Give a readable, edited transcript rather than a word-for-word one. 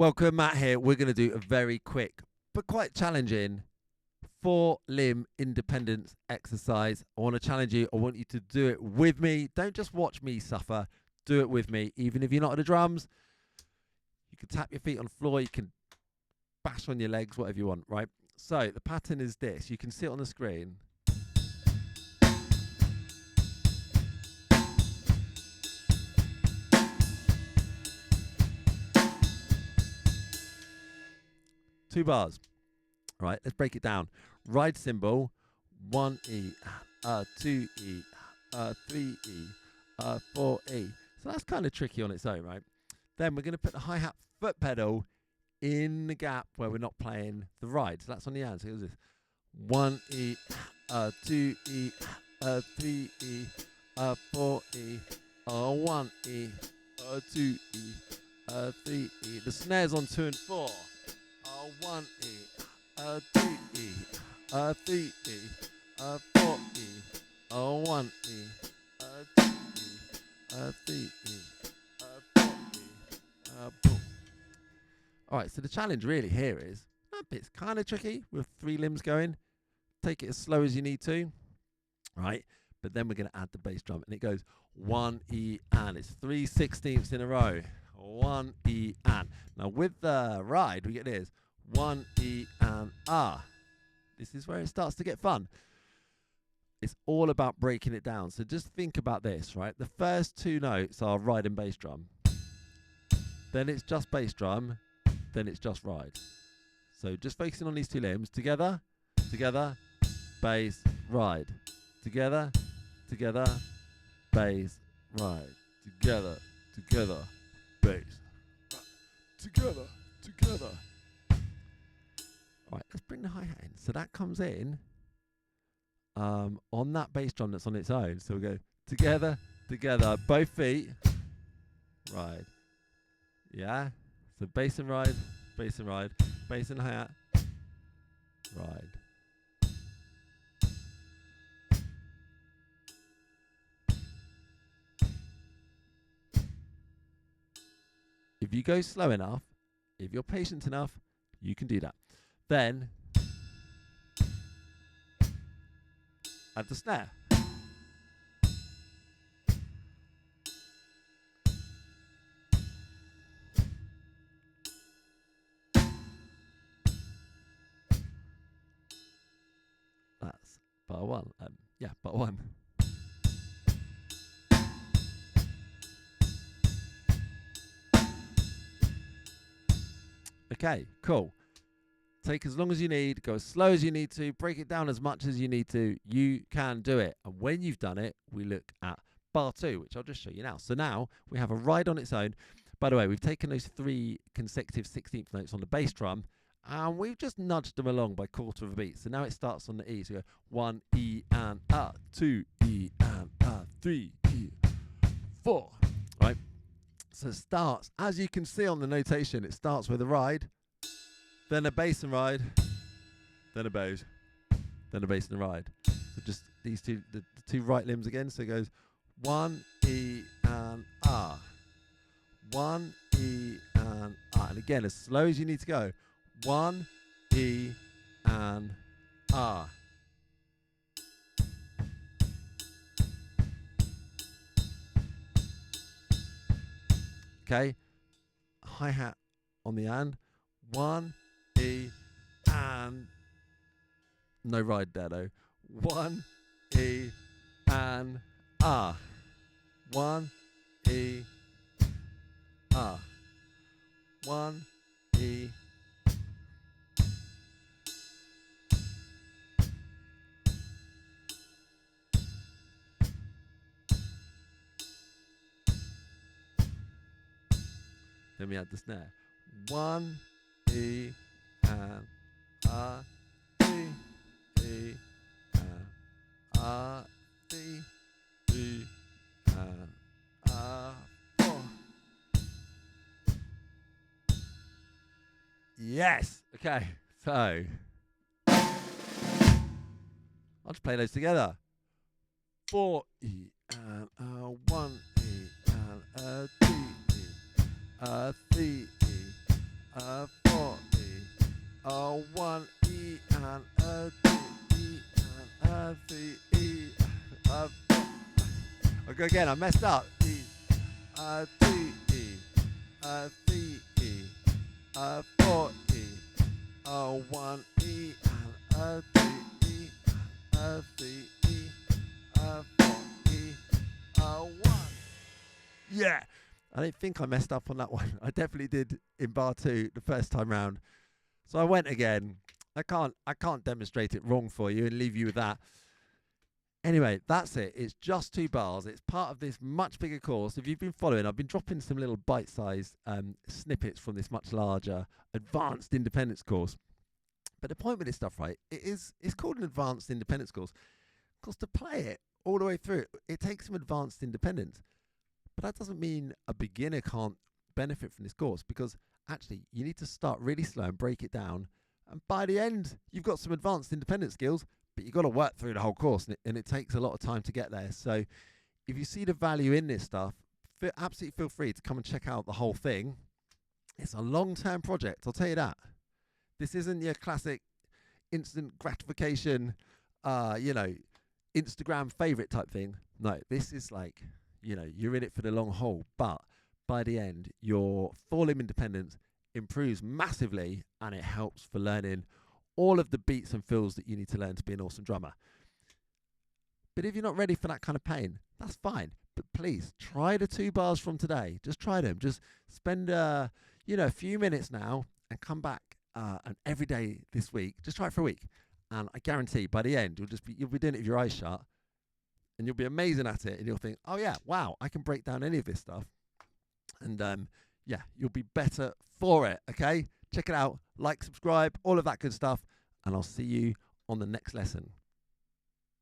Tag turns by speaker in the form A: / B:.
A: Welcome, Matt here. We're going to do a very quick but quite challenging 4-limb independence exercise. I want to challenge you. I want you to do it with me. Don't just watch me suffer. Do it with me. Even if you're not at the drums, you can tap your feet on the floor. You can bash on your legs, whatever you want, right? So the pattern is this. You can see it on the screen. Two bars. Right, let's break it down. Ride cymbal, 1E, 2E, 3E, 4E. So that's kind of tricky on its own, right? Then we're going to put the hi-hat foot pedal in the gap where we're not playing the ride. So that's on the hand. So it goes this. 1E, 2E, 3E, 4E, 1E, 2E, 3E. The snare's on 2 and 4. 1E, 2E, 3E, 4E, 1E, 2E, 3E, 4E, boom. Alright, so the challenge really here is, that bit's kind of tricky with 3 limbs going. Take it as slow as you need to, right? But then we're going to add the bass drum, and it goes 1E and it's 3/16ths in a row. 1E and. Now with the ride, we get this. 1E and ah. This is where it starts to get fun. It's all about breaking it down. So just think about this, right? The first 2 notes are ride and bass drum. Then it's just bass drum. Then it's just ride. So just focusing on these 2 limbs. Together, together, bass, ride. Together, together, bass, ride. Together, together, bass, ride. Together, together. All right, let's bring the hi-hat in. So that comes in on that bass drum that's on its own. So we go together, together, both feet, ride. Yeah? So bass and ride, bass and ride, bass and hi-hat, ride. If you go slow enough, if you're patient enough, you can do that. Then add the snare. That's bar 1. Yeah, bar 1. Okay, cool. Take as long as you need, go as slow as you need to, break it down as much as you need to. You can do it. And when you've done it, we look at bar 2, which I'll just show you now. So now we have a ride on its own. By the way, we've taken those 3 consecutive 16th notes on the bass drum, and we've just nudged them along by quarter of a beat. So now it starts on the E. So we go 1E and 2E and 3E, 4. Right? So it starts, as you can see on the notation, it starts with a ride, then a bass and ride, then a bass, then a bass and a ride. So just these 2, the 2 right limbs again. So it goes 1E and ah, 1E and ah. And again, as slow as you need to go. 1E and ah. Okay, hi-hat on the and. 1E and no ride there though. 1E and ah. 1E ah. 1E. Then we add the snare. 1E and 3E and 3E and 4. Yes. Okay. So I'll just play those together. 4E and 1E and 2E, 3E, A 1 E and a 2 E and a 3 E. A 4. I'll go again. I messed up. E, a 2 E, a 3 E, a 4 E, a 1 E and a 2 E, a 3 E, a 4 E, a 1. Yeah. I don't think I messed up on that one. I definitely did in bar 2 the first time round. So I went again. I can't demonstrate it wrong for you and leave you with that. Anyway, that's it. It's just 2 bars. It's part of this much bigger course. If you've been following, I've been dropping some little bite-sized snippets from this much larger advanced independence course. But the point with this stuff, right, it's called an advanced independence course. Because to play it all the way through, it takes some advanced independence. But that doesn't mean a beginner can't benefit from this course, because actually you need to start really slow and break it down. And by the end, you've got some advanced independence skills, but you've got to work through the whole course, and it takes a lot of time to get there. So if you see the value in this stuff, absolutely feel free to come and check out the whole thing. It's a long-term project, I'll tell you that. This isn't your classic instant gratification, Instagram favorite type thing. No, this is like, you're in it for the long haul, but by the end, your 4-limb independence improves massively, and it helps for learning all of the beats and fills that you need to learn to be an awesome drummer. But if you're not ready for that kind of pain, that's fine. But please try the 2 bars from today. Just try them. Just spend a few minutes now and come back and every day this week. Just try it for a week, and I guarantee by the end you'll be doing it with your eyes shut, and you'll be amazing at it, and you'll think, oh yeah, wow, I can break down any of this stuff. And you'll be better for it. Okay, check it out, like, subscribe, all of that good stuff, and I'll see you on the next lesson.